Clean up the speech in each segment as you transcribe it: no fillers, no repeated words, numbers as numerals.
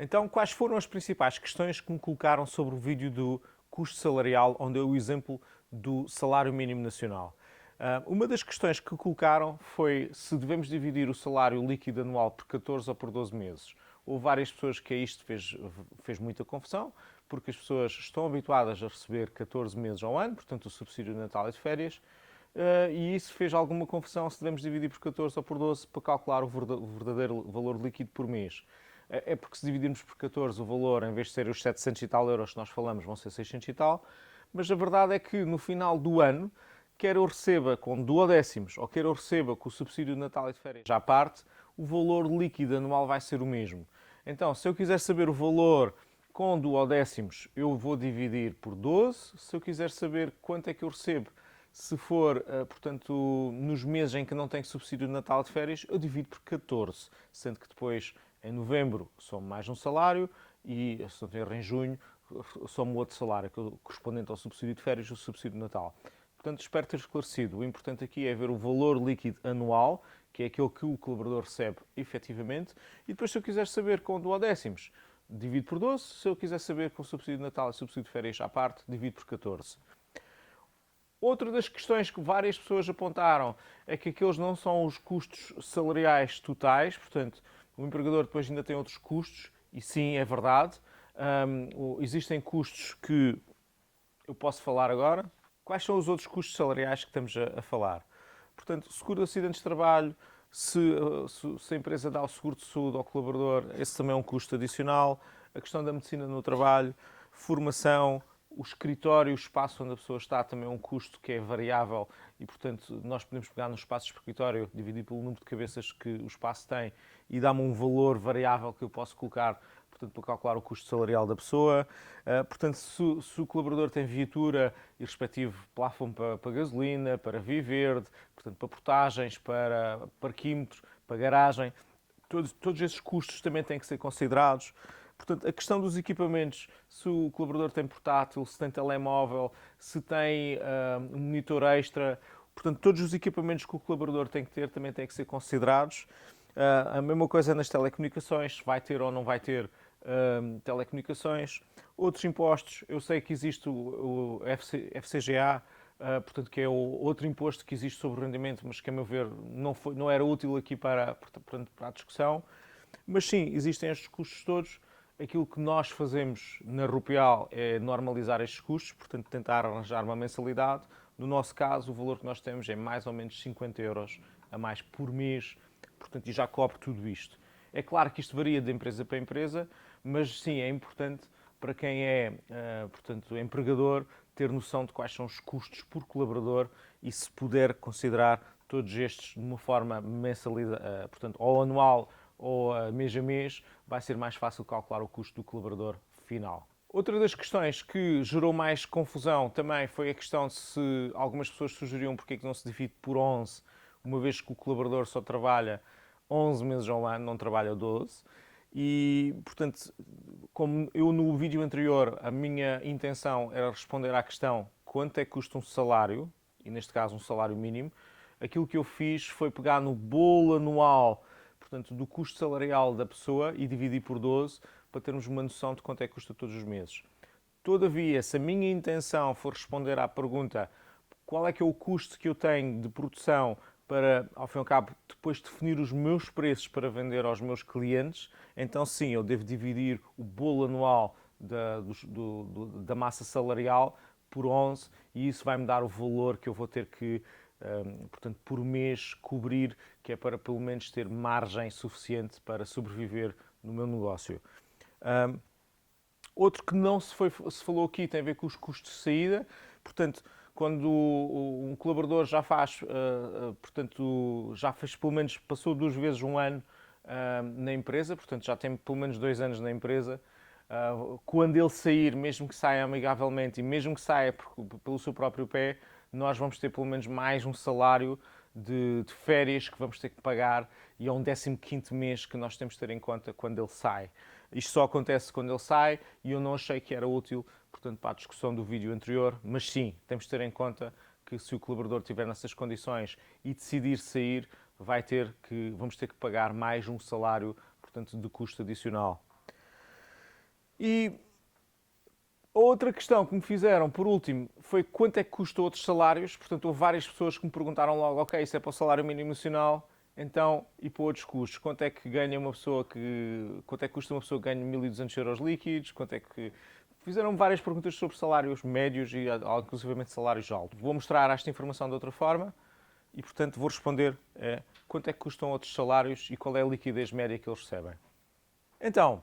Então, quais foram as principais questões que me colocaram sobre o vídeo do custo salarial, onde eu o exemplo do salário mínimo nacional? Uma das questões que colocaram foi se devemos dividir o salário líquido anual por 14 ou por 12 meses. Houve várias pessoas que a isto fez muita confusão, porque as pessoas estão habituadas a receber 14 meses ao ano, portanto o subsídio de Natal e de férias, e isso fez alguma confusão se devemos dividir por 14 ou por 12 para calcular o verdadeiro valor líquido por mês. É porque se dividirmos por 14 o valor, em vez de ser os 700 e tal euros que nós falamos, vão ser 600 e tal, mas a verdade é que no final do ano, quer eu receba com duodécimos ou quer eu receba com o subsídio de Natal e de férias à parte, o valor líquido anual vai ser o mesmo. Então, se eu quiser saber o valor com duodécimos, eu vou dividir por 12. Se eu quiser saber quanto é que eu recebo, se for, portanto, nos meses em que não tenho subsídio de Natal e de férias, eu divido por 14, sendo que depois, em novembro, somo mais um salário e, se não tenho erro, em junho, somo outro salário correspondente ao subsídio de férias e ao subsídio de Natal. Portanto, espero ter esclarecido. O importante aqui é ver o valor líquido anual, que é aquele que o colaborador recebe efetivamente, e depois, se eu quiser saber com duodécimos, divido por 12. Se eu quiser saber com o subsídio de Natal e subsídio de férias à parte, divido por 14. Outra das questões que várias pessoas apontaram é que aqueles não são os custos salariais totais, portanto, o empregador depois ainda tem outros custos, e sim, é verdade. Existem custos que eu posso falar agora. Quais são os outros custos salariais que estamos a falar? Portanto, seguro de acidentes de trabalho, se a empresa dá o seguro de saúde ao colaborador, esse também é um custo adicional. A questão da medicina no trabalho, formação, o escritório, o espaço onde a pessoa está, também é um custo que é variável e, portanto, nós podemos pegar no espaço de escritório, dividir pelo número de cabeças que o espaço tem e dar-me um valor variável que eu posso colocar, portanto, para calcular o custo salarial da pessoa. Portanto, se o colaborador tem viatura e respectivo plafond para gasolina, para via verde, portanto, para portagens, para parquímetros, para garagem, todos esses custos também têm que ser considerados. Portanto, a questão dos equipamentos, se o colaborador tem portátil, se tem telemóvel, se tem um monitor extra, portanto, todos os equipamentos que o colaborador tem que ter também têm que ser considerados. A mesma coisa nas telecomunicações, vai ter ou não vai ter telecomunicações. Outros impostos, eu sei que existe o FCGA, portanto, que é o outro imposto que existe sobre o rendimento, mas que, a meu ver, não era útil aqui para a discussão. Mas sim, existem estes custos todos. Aquilo que nós fazemos na Rupial é normalizar estes custos, portanto, tentar arranjar uma mensalidade. No nosso caso, o valor que nós temos é mais ou menos 50 euros a mais por mês, portanto, e já cobre tudo isto. É claro que isto varia de empresa para empresa, mas sim, é importante para quem é, portanto, empregador, ter noção de quais são os custos por colaborador e se puder considerar todos estes de uma forma mensalidade, portanto, ou anual ou mês a mês, vai ser mais fácil calcular o custo do colaborador final. Outra das questões que gerou mais confusão também foi a questão de se algumas pessoas sugeriam porque é que não se divide por 11, uma vez que o colaborador só trabalha 11 meses ao ano, não trabalha 12. E, portanto, como eu no vídeo anterior, a minha intenção era responder à questão quanto é que custa um salário, e neste caso um salário mínimo, aquilo que eu fiz foi pegar no bolo anual, portanto, do custo salarial da pessoa e dividir por 12 para termos uma noção de quanto é que custa todos os meses. Todavia, se a minha intenção for responder à pergunta qual é que é o custo que eu tenho de produção para, ao fim e ao cabo, depois definir os meus preços para vender aos meus clientes, então sim, eu devo dividir o bolo anual da massa salarial por 11 e isso vai-me dar o valor que eu vou ter que, portanto, por mês cobrir, que é para pelo menos ter margem suficiente para sobreviver no meu negócio. Outro que não se falou aqui tem a ver com os custos de saída. Portanto, quando um colaborador já faz, portanto, já fez pelo menos, passou 2 vezes um ano na empresa, portanto, já tem pelo menos 2 anos na empresa, quando ele sair, mesmo que saia amigavelmente e mesmo que saia pelo seu próprio pé, nós vamos ter pelo menos mais um salário de férias que vamos ter que pagar e é um 15º mês que nós temos de ter em conta quando ele sai. Isto só acontece quando ele sai e eu não achei que era útil, portanto, para a discussão do vídeo anterior, mas sim, temos de ter em conta que se o colaborador estiver nessas condições e decidir sair, vamos ter que pagar mais um salário, portanto, de custo adicional. E a outra questão que me fizeram, por último, foi quanto é que custam outros salários. Portanto, houve várias pessoas que me perguntaram logo, ok, isso é para o salário mínimo nacional, então, e para outros custos, quanto é que ganha uma pessoa quanto é que custa uma pessoa que ganha 1.200 euros líquidos, quanto é que... Fizeram várias perguntas sobre salários médios e, inclusivamente, salários altos. Vou mostrar esta informação de outra forma e, portanto, vou responder quanto é que custam outros salários e qual é a liquidez média que eles recebem. Então,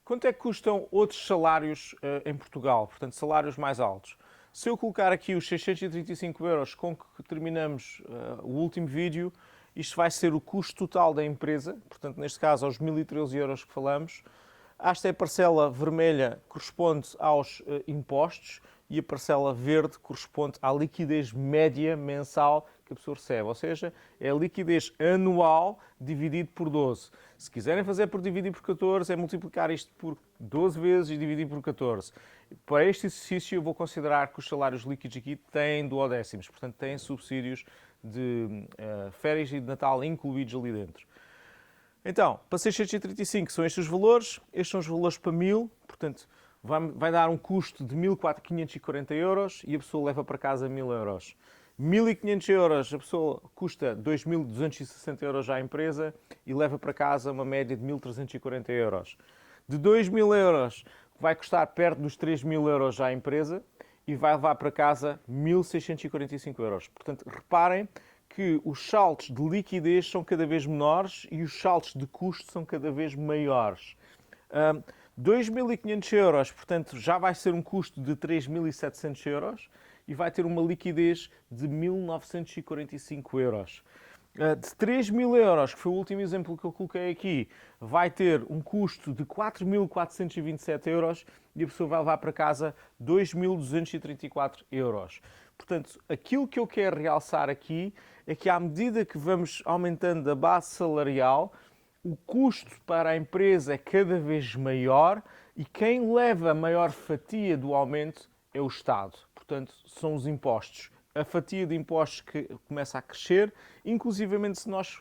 quanto é que custam outros salários em Portugal? Portanto, salários mais altos. Se eu colocar aqui os 635 euros com que terminamos o último vídeo, isto vai ser o custo total da empresa, portanto, neste caso, aos 1.013 euros que falamos. Esta é a parcela vermelha, corresponde aos impostos, e a parcela verde corresponde à liquidez média mensal que a pessoa recebe. Ou seja, é a liquidez anual dividido por 12. Se quiserem fazer por dividir por 14, é multiplicar isto por 12 vezes e dividir por 14. Para este exercício, eu vou considerar que os salários líquidos aqui têm duodécimos, portanto, têm subsídios de férias e de Natal incluídos ali dentro. Então, para 635 são estes os valores, estes são os valores para 1000, portanto, vai dar um custo de 1.540 euros e a pessoa leva para casa 1.000 euros. 1.500 euros, a pessoa custa 2.260 euros à empresa e leva para casa uma média de 1.340 euros. De 2.000 euros, vai custar perto dos 3.000 euros à empresa e vai levar para casa 1.645 euros. Portanto, reparem que os saltos de liquidez são cada vez menores e os saltos de custo são cada vez maiores. 2.500 euros, portanto, já vai ser um custo de 3.700 euros e vai ter uma liquidez de 1.945 euros. De 3.000 euros, que foi o último exemplo que eu coloquei aqui, vai ter um custo de 4.427 euros e a pessoa vai levar para casa 2.234 euros. Portanto, aquilo que eu quero realçar aqui é que à medida que vamos aumentando a base salarial, o custo para a empresa é cada vez maior e quem leva a maior fatia do aumento é o Estado. Portanto, são os impostos. A fatia de impostos que começa a crescer, inclusivamente se nós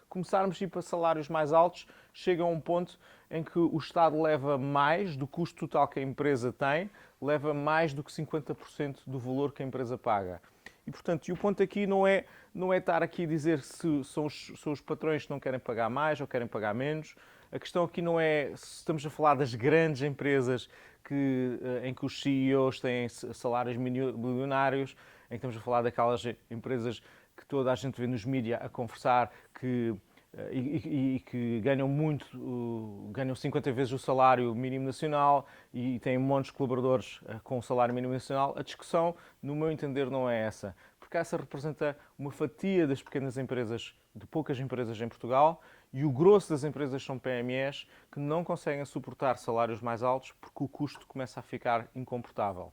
começarmos a ir para salários mais altos, chega a um ponto em que o Estado leva mais do custo total que a empresa tem, leva mais do que 50% do valor que a empresa paga. E, portanto, o ponto aqui não é estar aqui a dizer se são os patrões que não querem pagar mais ou querem pagar menos. A questão aqui não é se estamos a falar das grandes empresas em que os CEOs têm salários milionários, em que estamos a falar daquelas empresas que toda a gente vê nos mídias a conversar e que ganham muito, ganham 50 vezes o salário mínimo nacional e têm montes de colaboradores com o salário mínimo nacional. A discussão, no meu entender, não é essa, porque essa representa uma fatia das pequenas empresas, de poucas empresas em Portugal, e o grosso das empresas são PMEs que não conseguem suportar salários mais altos porque o custo começa a ficar incomportável.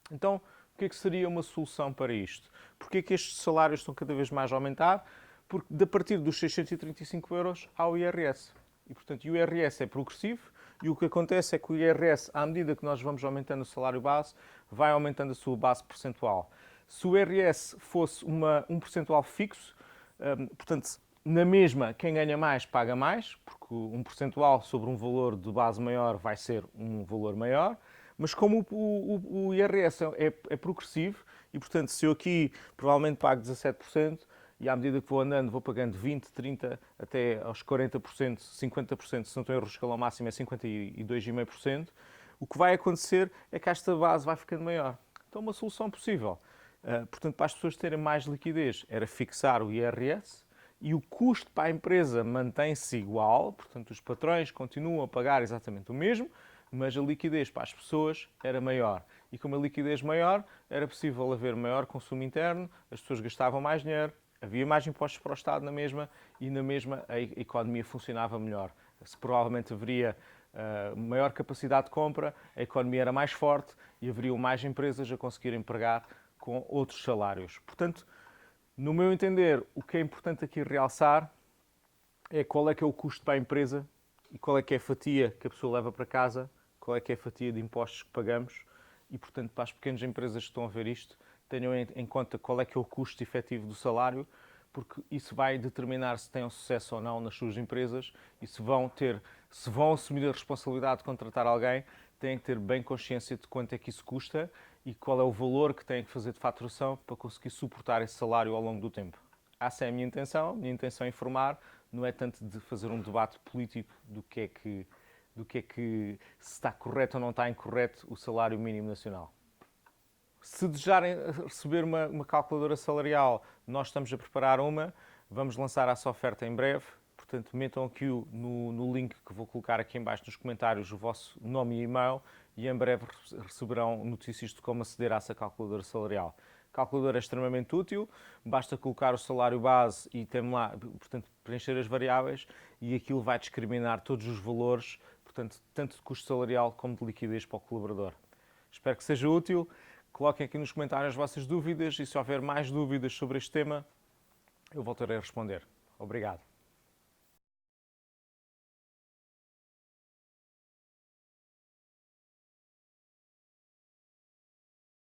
Então, o que é que seria uma solução para isto? Porque é que estes salários estão cada vez mais a aumentar? Porque a partir dos 635 euros há o IRS. E, portanto, o IRS é progressivo e o que acontece é que o IRS, à medida que nós vamos aumentando o salário base, vai aumentando a sua base percentual. Se o IRS fosse um percentual fixo, portanto, na mesma, quem ganha mais paga mais, porque um percentual sobre um valor de base maior vai ser um valor maior, mas como o IRS é progressivo, e portanto, se eu aqui provavelmente pago 17%, e à medida que vou andando vou pagando 20%, 30%, até aos 40%, 50%, se não estou em erro, o escalão máximo é 52,5%, o que vai acontecer é que esta base vai ficando maior. Então, uma solução possível, portanto, para as pessoas terem mais liquidez, era fixar o IRS, e o custo para a empresa mantém-se igual, portanto, os patrões continuam a pagar exatamente o mesmo, mas a liquidez para as pessoas era maior. E como a liquidez maior, era possível haver maior consumo interno, as pessoas gastavam mais dinheiro, havia mais impostos para o Estado na mesma e na mesma a economia funcionava melhor. Se provavelmente haveria maior capacidade de compra, a economia era mais forte e haveriam mais empresas a conseguir empregar com outros salários. Portanto, no meu entender, o que é importante aqui realçar é qual é que é o custo para a empresa e qual é que é a fatia que a pessoa leva para casa, qual é que é a fatia de impostos que pagamos e, portanto, para as pequenas empresas que estão a ver isto, tenham em conta qual é que é o custo efetivo do salário, porque isso vai determinar se têm sucesso ou não nas suas empresas e se vão ter se vão assumir a responsabilidade de contratar alguém, têm que ter bem consciência de quanto é que isso custa e qual é o valor que têm que fazer de faturação para conseguir suportar esse salário ao longo do tempo. Essa é a minha intenção é informar, não é tanto de fazer um debate político do que é que se está correto ou não está incorreto o salário mínimo nacional. Se desejarem receber uma calculadora salarial, nós estamos a preparar uma, vamos lançar essa oferta em breve, portanto metam aqui no link que vou colocar aqui em baixo nos comentários o vosso nome e e-mail e em breve receberão notícias de como aceder a essa calculadora salarial. A calculadora é extremamente útil, basta colocar o salário base e tem lá, portanto, preencher as variáveis e aquilo vai discriminar todos os valores, portanto, tanto de custo salarial como de liquidez para o colaborador. Espero que seja útil. Coloquem aqui nos comentários as vossas dúvidas e se houver mais dúvidas sobre este tema, eu voltarei a responder. Obrigado.